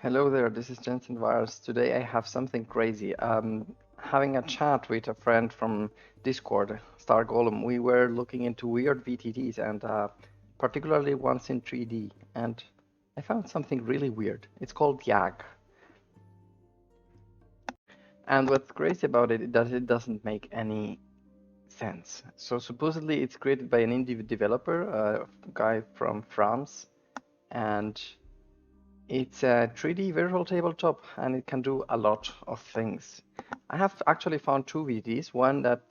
Hello there, this is Jensen Virus. Today I have something crazy. Having a chat with a friend from Discord, Star Golem, we were looking into weird VTTs and particularly ones in 3D. And I found something really weird. It's called YAG. And what's crazy about it is that it doesn't make any sense. So supposedly it's created by an indie developer, a guy from France, and it's a 3D virtual tabletop and it can do a lot of things. I have actually found two VDs, one that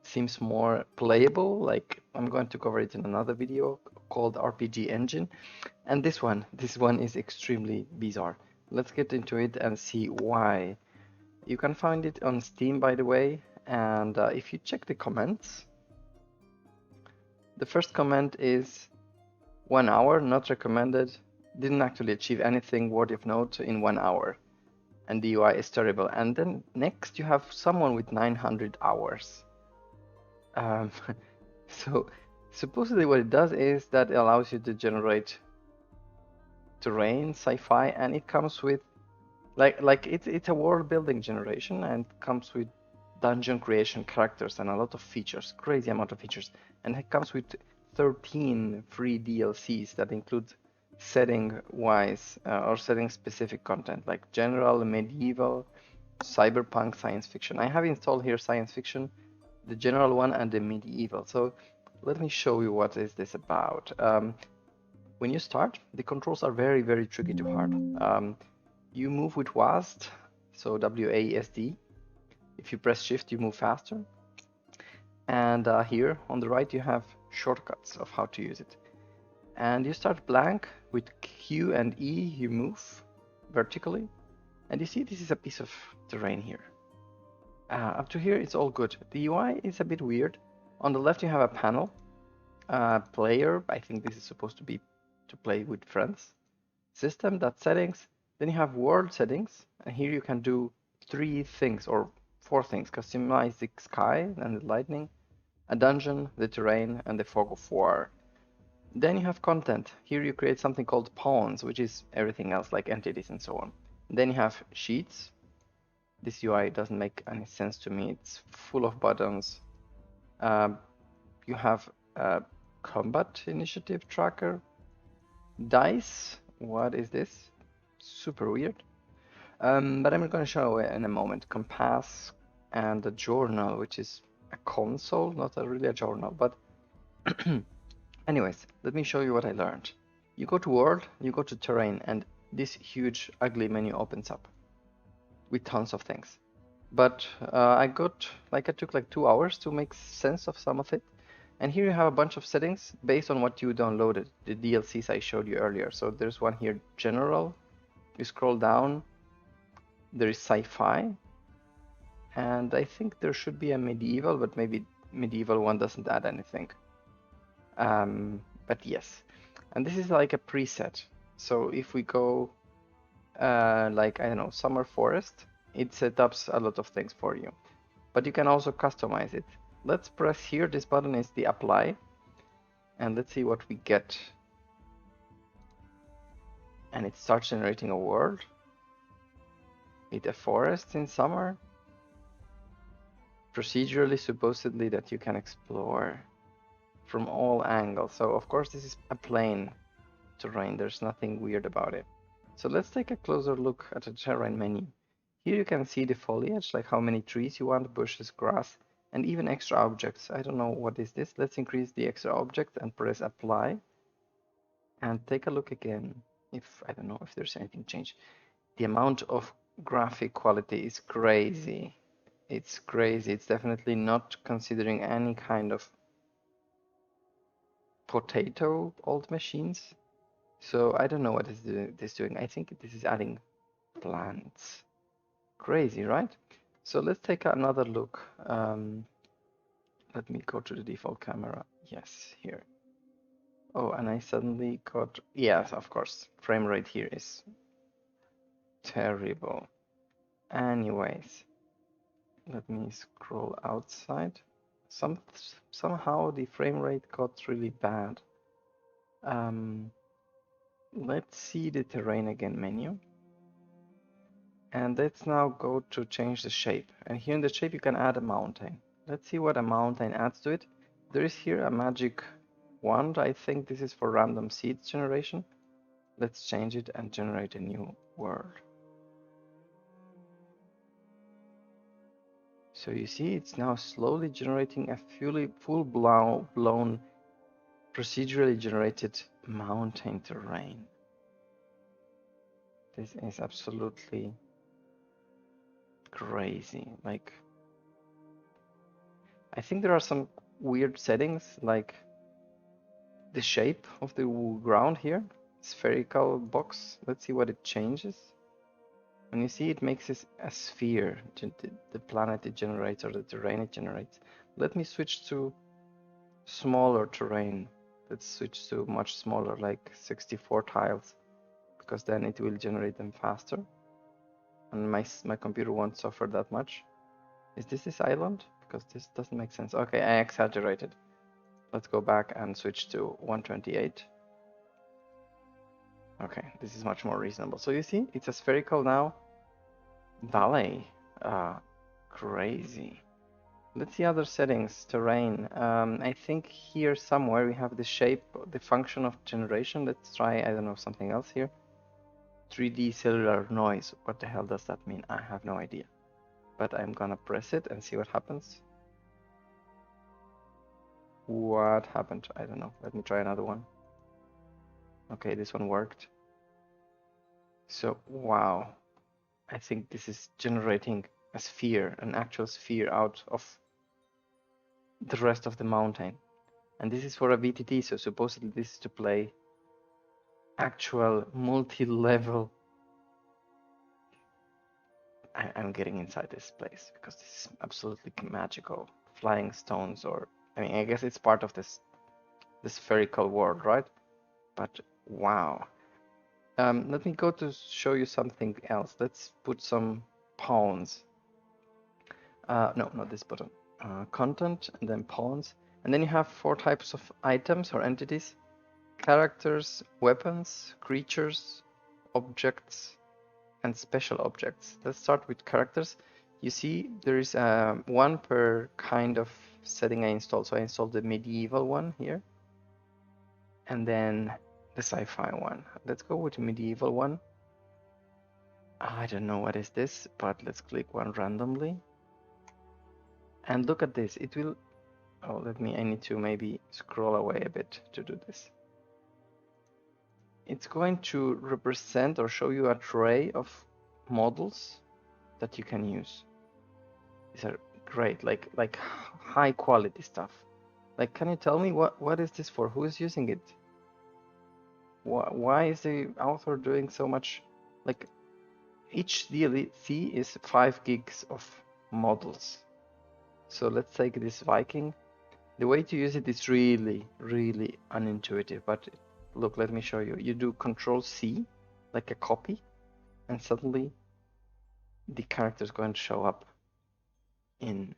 seems more playable, like I'm going to cover it in another video called RPG Engine, and this one is extremely bizarre. Let's get into it and see why. You can find it on Steam, by the way, and if you check the comments, the first comment is 1 hour, not recommended, didn't actually achieve anything worthy of note in 1 hour, and the UI is terrible. And then next you have someone with 900 hours. Um, so supposedly what it does is that it allows you to generate terrain, sci-fi, and it comes with it's a world building generation and comes with dungeon creation characters and a lot of features, crazy amount of features. And it comes with 13 free DLCs that include setting wise or setting specific content like general, medieval, cyberpunk, science fiction. I have installed here science fiction, the general one, and the medieval. So let me show you what is this about. When you start, the controls are very, very tricky to hard. You move with WASD, so WASD. If you press shift, you move faster. And here on the right, you have shortcuts of how to use it. And you start blank with Q and E, you move vertically. And you see this is a piece of terrain here. Up to here, it's all good. The UI is a bit weird. On the left, you have a panel. Player, I think this is supposed to be to play with friends. System, settings. Then you have world settings. And here you can do 3 things or 4 things. Customize the sky and the lightning, a dungeon, the terrain, and the fog of war. Then you have content. Here you create something called pawns, which is everything else like entities and so on. Then you have sheets. This UI doesn't make any sense to me. It's full of buttons. You have a combat initiative tracker. Dice. What is this? Super weird. But I'm going to show it in a moment. Compass and a journal, which is a console, not really a journal, but anyways, let me show you what I learned. You go to world, you go to terrain, and this huge ugly menu opens up with tons of things. But I took like 2 hours to make sense of some of it. And here you have a bunch of settings based on what you downloaded, the DLCs I showed you earlier. So there's one here, general. You scroll down, there is sci-fi, and I think there should be a medieval, but maybe medieval one doesn't add anything. But yes, and this is like a preset. So if we go like, I don't know, summer forest, it sets up a lot of things for you. But you can also customize it. Let's press here, this button is the apply, and let's see what we get. And it starts generating a world with a forest in summer. Procedurally, supposedly, that you can explore from all angles. So of course this is a plain terrain, there's nothing weird about it. So let's take a closer look at the terrain menu. Here you can see the foliage, like how many trees you want, bushes, grass, and even extra objects. I don't know what is this. Let's increase the extra object and press apply. And take a look again. I don't know if there's anything changed. The amount of graphic quality is crazy. It's crazy. It's definitely not considering any kind of potato old machines. So I don't know what is this doing. I think this is adding plants. Crazy, right? So let's take another look. Let me go to the default camera. Yes, here. Oh, and I suddenly got, yes, of course, frame rate here is terrible. Anyways, let me scroll outside. Somehow the frame rate got really bad. Let's see the terrain again menu. And let's now go to change the shape. And here in the shape, you can add a mountain. Let's see what a mountain adds to it. There is here a magic wand. I think this is for random seeds generation. Let's change it and generate a new world. So you see, it's now slowly generating a full-blown procedurally generated mountain terrain. This is absolutely crazy. Like, I think there are some weird settings, like the shape of the ground here, spherical box. Let's see what it changes. And you see, it makes this a sphere, the planet it generates or the terrain it generates. Let me switch to smaller terrain. Let's switch to much smaller, like 64 tiles, because then it will generate them faster. And my computer won't suffer that much. Is this island? Because this doesn't make sense. Okay, I exaggerated. Let's go back and switch to 128. Okay, this is much more reasonable. So you see, it's a spherical now valley. Crazy. Let's see other settings. Terrain. I think here somewhere we have the shape, the function of generation. Let's try, I don't know, something else here. 3D cellular noise. What the hell does that mean? I have no idea. But I'm gonna press it and see what happens. What happened? I don't know. Let me try another one. Okay, this one worked. So, wow. I think this is generating a sphere, an actual sphere out of the rest of the mountain. And this is for a VTT, so supposedly this is to play actual multi-level. I'm getting inside this place because this is absolutely magical. Flying stones, or I mean, I guess it's part of this spherical world, right? But wow. Let me go to show you something else. Let's put some pawns. No, not this button. Content and then pawns. And then you have 4 types of items or entities: characters, weapons, creatures, objects, and special objects. Let's start with characters. You see there is one per kind of setting I installed. So I installed the medieval one here, and then the sci-fi one. Let's go with the medieval one. I don't know what is this, but let's click one randomly. And look at this. It will, oh, I need to maybe scroll away a bit to do this. It's going to represent or show you a tray of models that you can use. These are great, like high quality stuff. Like, can you tell me what is this for? Who is using it? Why is the author doing so much? Like, each DLC is 5 gigs of models. So let's take this Viking. The way to use it is really, really unintuitive, but look, let me show you. You do Control C, like a copy, and suddenly the character is going to show up in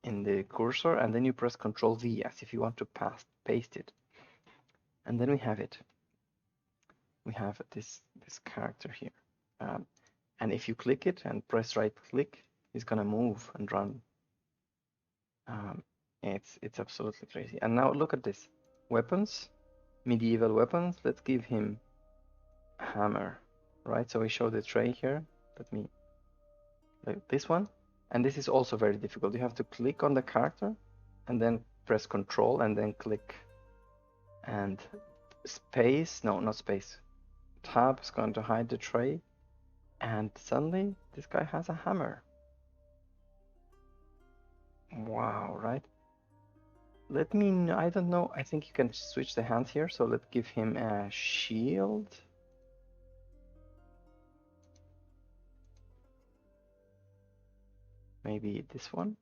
the cursor, and then you press Control V as if you want to paste it. And then we have it. We have this character here. And if you click it and press right click, it's gonna move and run. It's absolutely crazy. And now look at this. Weapons, medieval weapons. Let's give him a hammer, right? So we show the tray here. Let me, like this one. And this is also very difficult. You have to click on the character and then press Control and then click and space. No, not space. Tab is going to hide the tray. And suddenly this guy has a hammer. Wow, right? Let me, I don't know, I think you can switch the hands here. So let's give him a shield. Maybe this one.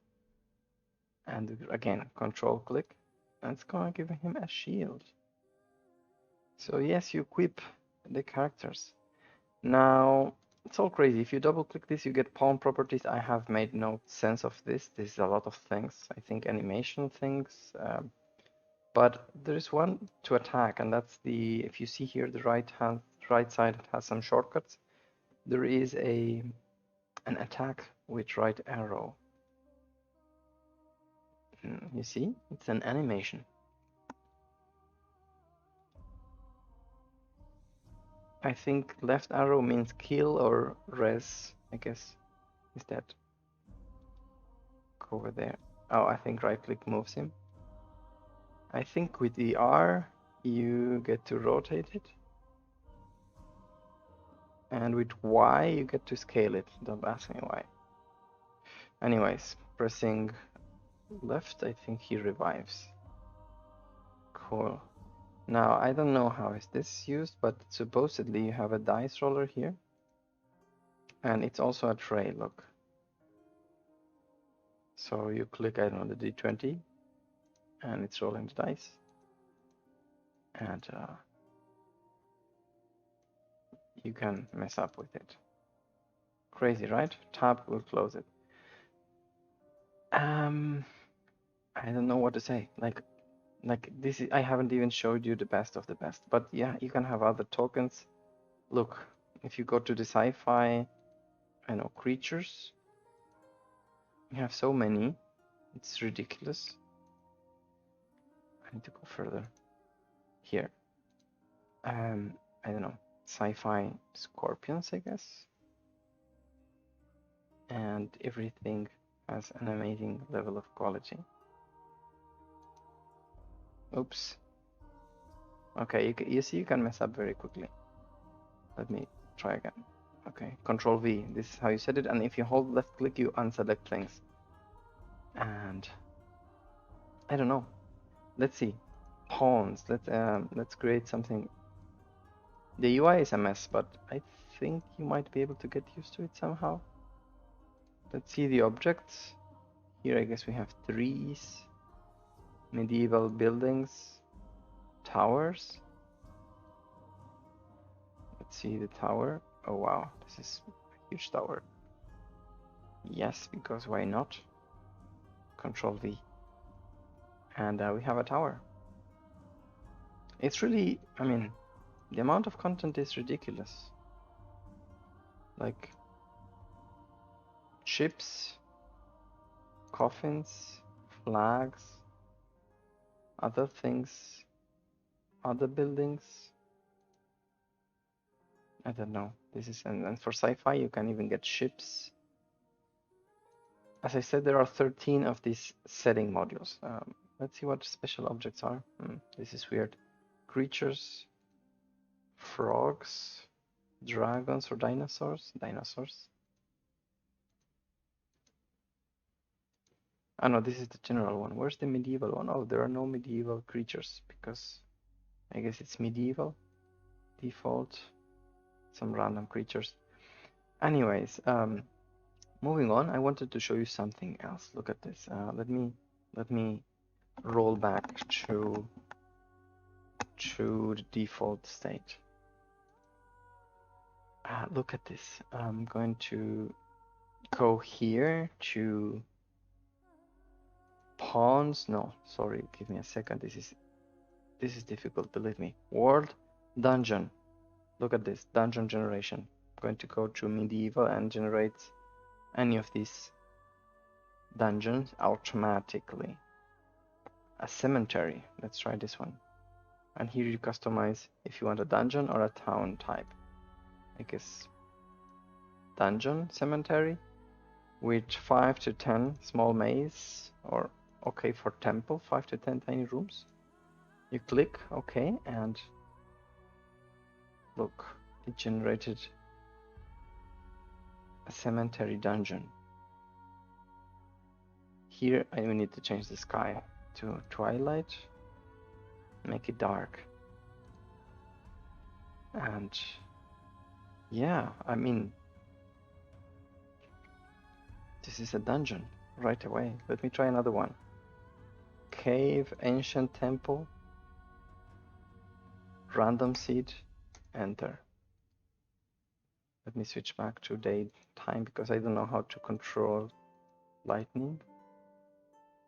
And again, Control click. And it's gonna give him a shield. So yes, you equip the characters. Now, it's all crazy. If you double click this, you get pawn properties. I have made no sense of this. This is a lot of things. I think animation things. But there is one to attack, and that's the, if you see here, the right side has some shortcuts. There is a an attack with right arrow. You see, it's an animation. I think left arrow means kill or res, I guess. Is that? Go over there. Oh, I think right click moves him. I think with the R you get to rotate it. And with Y you get to scale it. Don't ask me why. Anyways, pressing left, I think he revives. Cool. Now, I don't know how is this used, but supposedly you have a dice roller here. And it's also a tray, look. So you click, I don't know, the D20, and it's rolling the dice. And you can mess up with it. Crazy, right? Tab will close it. I don't know what to say. Like this is, I haven't even showed you the best of the best. But yeah, you can have other tokens. Look, if you go to the sci-fi, I know, creatures, you have so many. It's ridiculous. I need to go further. Here. I don't know, sci-fi scorpions, I guess. And everything has an amazing level of quality. Oops. Okay, you see you can mess up very quickly. Let me try again. Okay, Control V. This is how you set it, and if you hold left click, you unselect things. And I don't know. Let's see. Pawns. Let's create something. The UI is a mess, but I think you might be able to get used to it somehow. Let's see the objects. Here I guess we have trees, medieval buildings, towers. Let's see the tower. Oh wow, this is a huge tower. Yes, because why not? Control V. And we have a tower. It's really, I mean, the amount of content is ridiculous. Like ships, coffins, flags, other things, other buildings. I don't know. This is, and for sci-fi you can even get ships. As I said, there are 13 of these setting modules. Let's see what special objects are. This is weird. Creatures, frogs, dragons or dinosaurs. Dinosaurs. Oh no, this is the general one. Where's the medieval one? Oh, there are no medieval creatures because I guess it's medieval. Default. Some random creatures. Anyways, moving on, I wanted to show you something else. Look at this. Let me roll back to the default state. Look at this. I'm going to go here to pawns. No, sorry, give me a second. This is difficult, believe me. World dungeon. Look at this, dungeon generation. I'm going to go to medieval and generate any of these dungeons automatically. A cemetery. Let's try this one. And here you customize if you want a dungeon or a town type. I guess dungeon cemetery with 5 to 10 small maze, or okay for temple, 5 to 10 tiny rooms. You click OK, and look, it generated a cemetery dungeon. Here I will need to change the sky to twilight, make it dark. And yeah, I mean, this is a dungeon right away. Let me try another one. Cave, ancient temple, random seed, enter. Let me switch back to daytime because I don't know how to control lightning.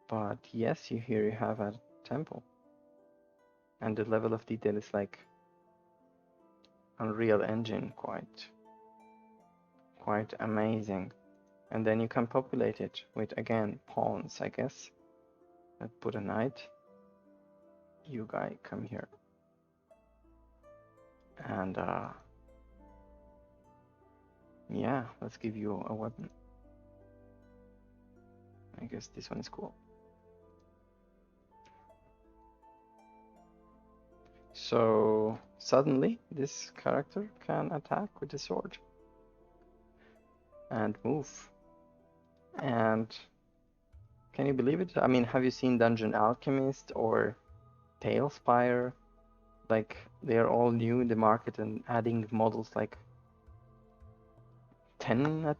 But yes, here you have a temple. And the level of detail is like Unreal Engine, quite amazing. And then you can populate it with, again, pawns, I guess. Let's put a knight. You guy, come here. And yeah, let's give you a weapon. I guess this one is cool. So suddenly this character can attack with the sword and move. And can you believe it? I mean, have you seen Dungeon Alchemist or Tailspire? Like, they're all new in the market and adding models like 10 at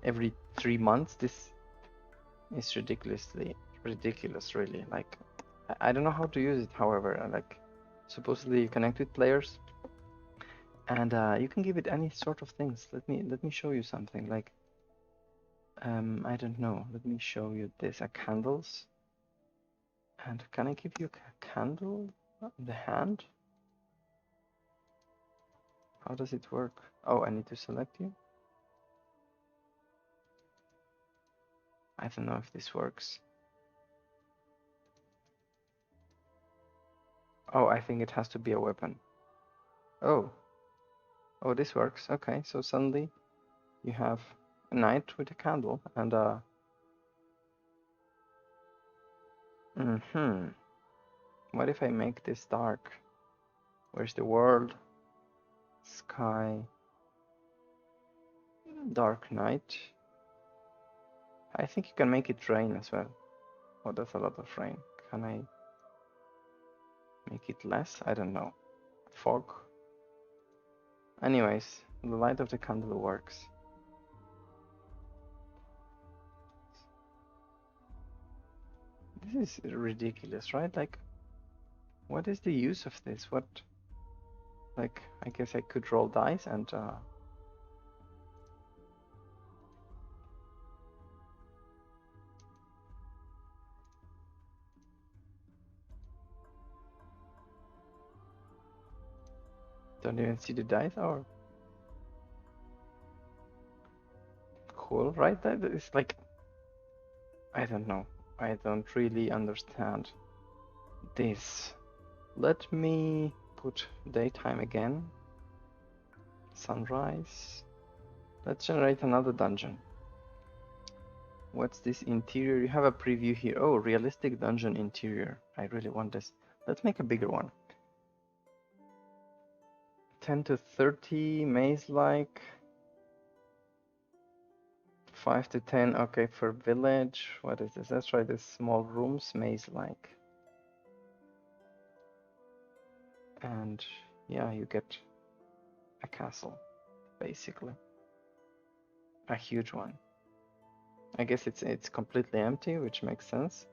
every 3 months. This is ridiculous, really. Like, I don't know how to use it, however. Like, supposedly you connect with players and you can give it any sort of things. Let me show you something. Like, I don't know. Let me show you this. Candles. And can I give you a candle in the hand? How does it work? Oh, I need to select you. I don't know if this works. Oh, I think it has to be a weapon. Oh, this works. Okay, so suddenly you have a knight with a candle and what if I make this dark? Where's the world? Sky. Dark night. I think you can make it rain as well. Oh, that's a lot of rain. Can I make it less? I don't know. Fog. Anyways, the light of the candle works. This is ridiculous, right? Like, what is the use of this? What, like, I guess I could roll dice and don't even see the dice. Oh, cool, right? That is like, I don't know. I don't really understand this. Let me put daytime again. Sunrise. Let's generate another dungeon. What's this interior? You have a preview here. Oh, realistic dungeon interior. I really want this. Let's make a bigger one. 10 to 30 maze-like. 5 to 10, okay, for village. What is this? Let's try this small rooms, maze-like. And yeah, you get a castle, basically. A huge one. I guess it's completely empty, which makes sense.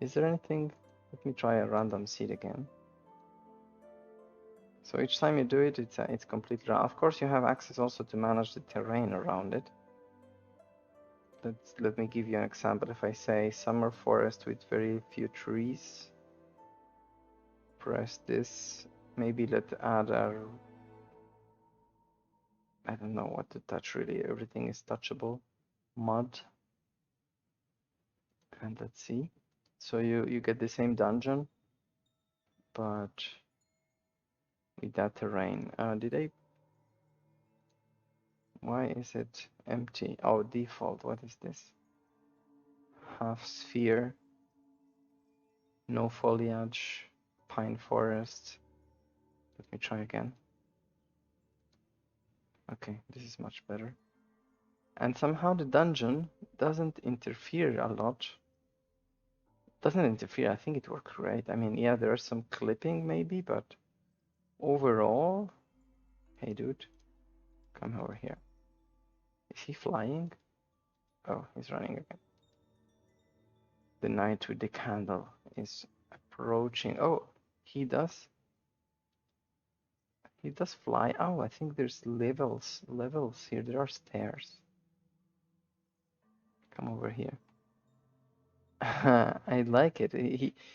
Is there anything? Let me try a random seed again. So each time you do it, it's completely. Of course, you have access also to manage the terrain around it. Let me give you an example. If I say summer forest with very few trees, press this. Maybe let's add a. I don't know what to touch really. Everything is touchable. Mud. And let's see. So you get the same dungeon, but with that terrain. Why is it empty? Oh, default. What is this? Half sphere. No foliage. Pine forest. Let me try again. Okay, this is much better. And somehow the dungeon doesn't interfere a lot. Doesn't interfere. I think it works great. I mean, yeah, there's some clipping maybe, but overall, hey dude, come over here. Is he flying? Oh, he's running again. The knight with the candle is approaching. Oh, he does fly. Oh, I think there's levels here. There are stairs. Come over here. I like it.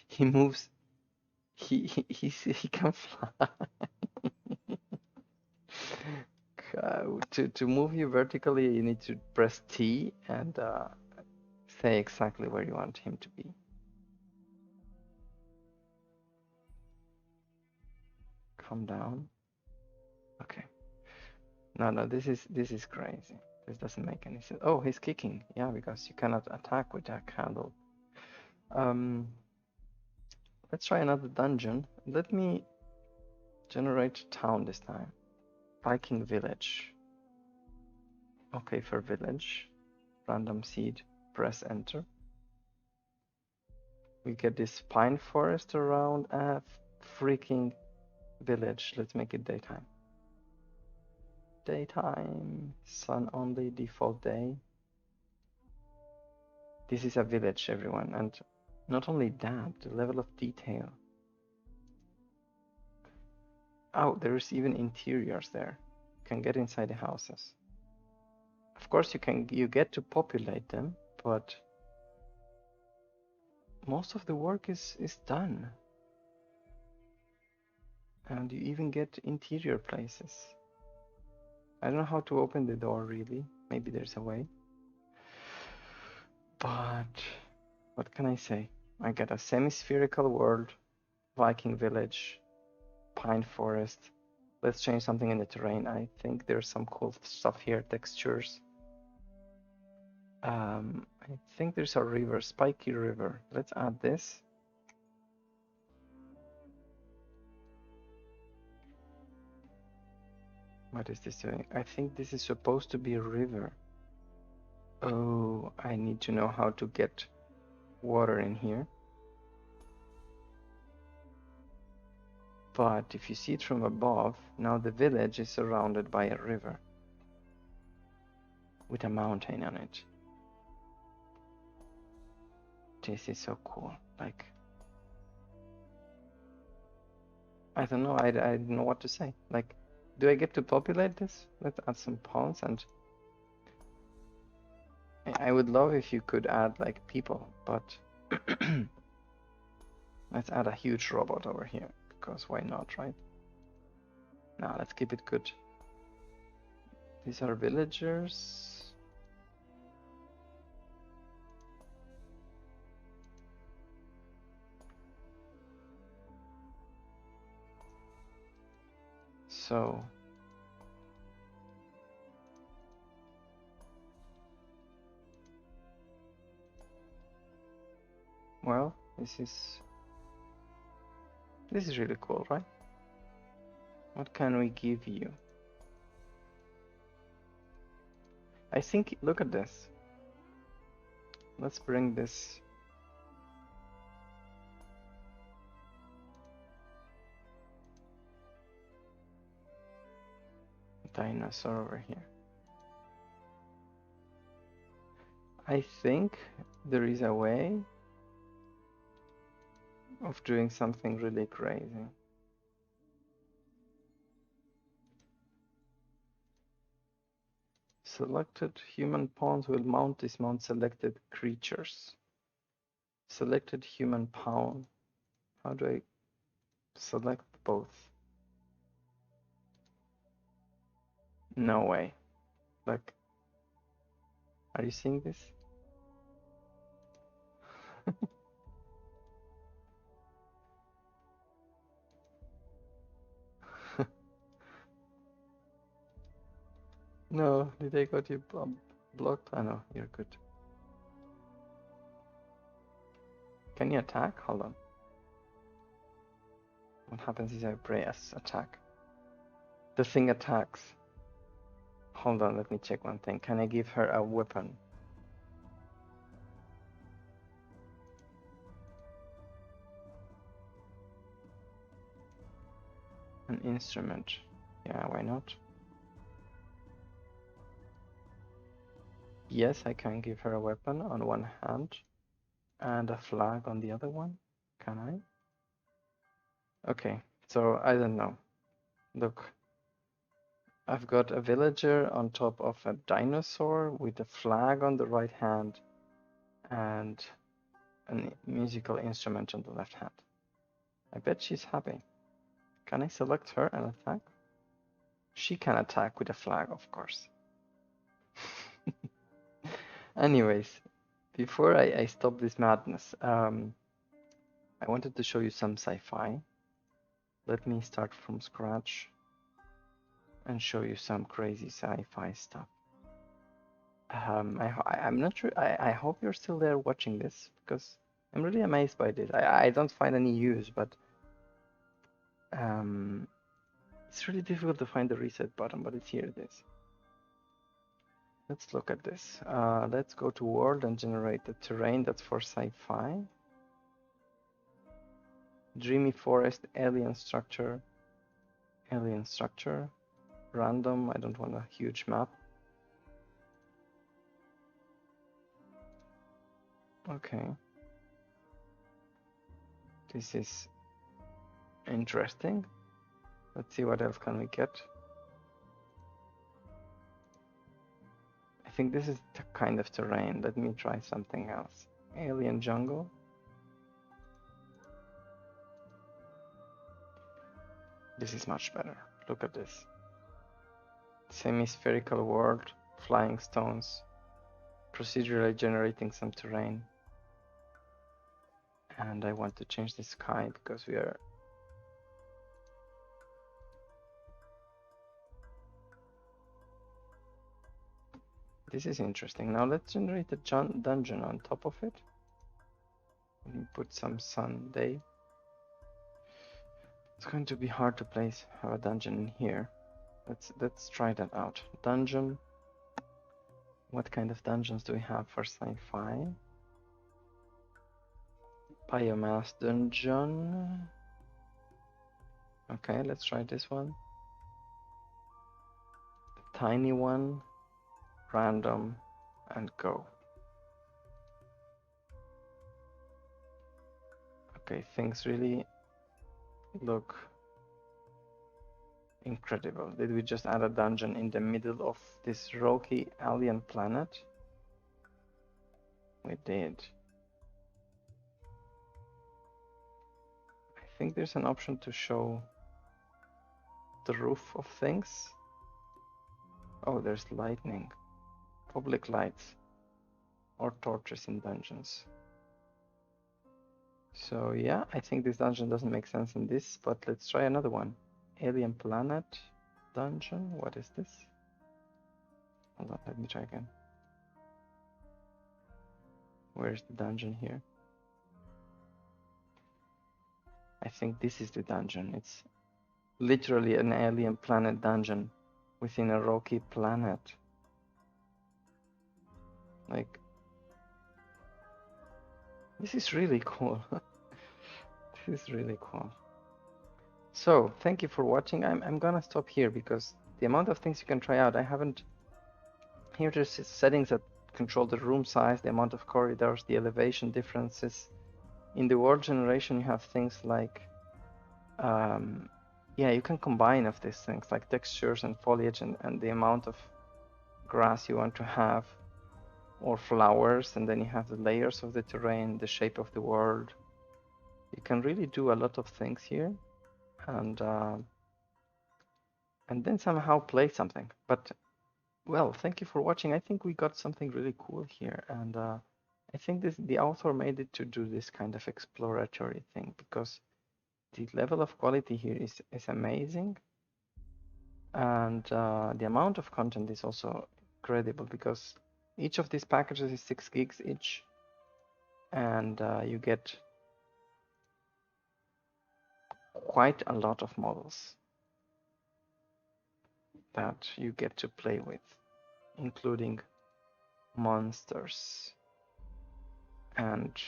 He moves. He can fly. to move you vertically, you need to press T and say exactly where you want him to be. Come down. Okay. No, this is crazy. This doesn't make any sense. Oh, he's kicking. Yeah, because you cannot attack with that candle. Let's try another dungeon. Let me generate a town this time. Viking village. Okay, for village. Random seed. Press enter. We get this pine forest around a freaking village. Let's make it daytime. Daytime. Sun only. Default day. This is a village, everyone. And not only that, the level of detail. Oh, there's even interiors there. You can get inside the houses. Of course, you get to populate them, but most of the work is done. And you even get interior places. I don't know how to open the door really. Maybe there's a way. But what can I say? I get a semi-spherical world, Viking village, pine forest. Let's change something in the terrain. I think there's some cool stuff here, textures. I think there's a river, spiky river. Let's add this. What is this doing? I think this is supposed to be a river. Oh, I need to know how to get water in here. But if you see it from above, now the village is surrounded by a river with a mountain on it. This is so cool. Like, I don't know. I don't know what to say. Like, do I get to populate this? Let's add some pawns, and I would love if you could add like people, but let's add a huge robot over here, because why not, right? Now let's keep it good. These are villagers. So well, this is really cool, right? What can we give you? I think, look at this. Let's bring this. Dinosaur over here. I think there is a way of doing something really crazy. Selected human pawns will dismount selected creatures. Selected human pawn. How do I select both? No way. Like, are you seeing this? No, did I got you blocked? I know, you're good. Can you attack? Hold on. What happens is I press attack. The thing attacks. Hold on, let me check one thing. Can I give her a weapon? An instrument. Yeah, why not? Yes, I can give her a weapon on one hand and a flag on the other one. Can I? Okay, so I don't know. Look, I've got a villager on top of a dinosaur with a flag on the right hand and a musical instrument on the left hand. I bet she's happy. Can I select her and attack? She can attack with a flag, of course. Anyways, before I stop this madness, I wanted to show you some sci-fi. Let me start from scratch and show you some crazy sci-fi stuff. I'm not sure. I hope you're still there watching this because I'm really amazed by this. I don't find any use, but it's really difficult to find the reset button, but it's here. It is. Let's look at this. Let's go to world and generate the terrain. That's for sci-fi. Dreamy forest, alien structure, random. I don't want a huge map. Okay. This is interesting. Let's see what else can we get. I think this is the kind of terrain. Let me try something else. Alien jungle. This is much better. Look at this. Semi-spherical world, flying stones, procedurally generating some terrain. And I want to change the sky because we are... This is interesting. Now let's generate a dungeon on top of it. Let me put some Sunday. It's going to be hard to place a dungeon in here. Let's try that out. Dungeon. What kind of dungeons do we have for sci-fi? Biomass dungeon. Okay, let's try this one. The tiny one. Random and go. Okay, things really look incredible. Did we just add a dungeon in the middle of this rocky alien planet? We did. I think there's an option to show the roof of things. Oh, there's lightning. Public lights or torches in dungeons. So yeah, I think this dungeon doesn't make sense in this, but let's try another one. Alien planet dungeon. What is this? Hold on, let me try again. Where's the dungeon here? I think this is the dungeon. It's literally an alien planet dungeon within a rocky planet. Like, this is really cool. This is really cool. So, thank you for watching. I'm gonna stop here because the amount of things you can try out, I haven't... Here there's settings that control the room size, the amount of corridors, the elevation differences. In the world generation, you have things like... yeah, you can combine of these things, like textures and foliage and the amount of grass you want to have. Or flowers, and then you have the layers of the terrain, the shape of the world. You can really do a lot of things here, and then somehow play something. But well, thank you for watching. I think we got something really cool here, and I think the author made it to do this kind of exploratory thing because the level of quality here is amazing, and the amount of content is also incredible because each of these packages is 6 gigs each, and you get quite a lot of models that you get to play with, including monsters and,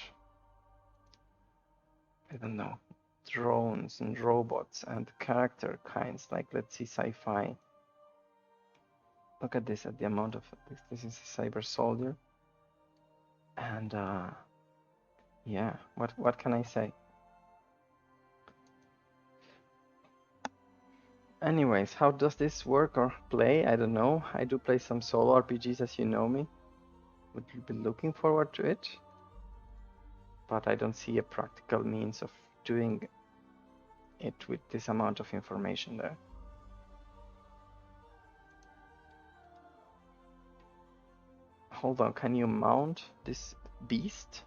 I don't know, drones and robots and character kinds, like let's see sci-fi. Look at this, at the amount of this. This is a cyber soldier, and yeah, what can I say? Anyways, how does this work or play? I don't know. I do play some solo RPGs, as you know me. Would you be looking forward to it? But I don't see a practical means of doing it with this amount of information there. hold on, can you mount this beast?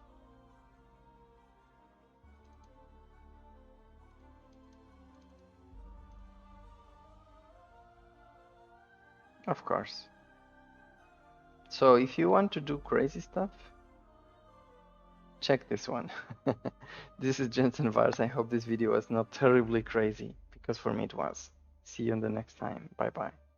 Of course. So if you want to do crazy stuff, check this one. This is Jensen Vars. I hope this video was not terribly crazy, because for me it was. See you in the next time. Bye bye.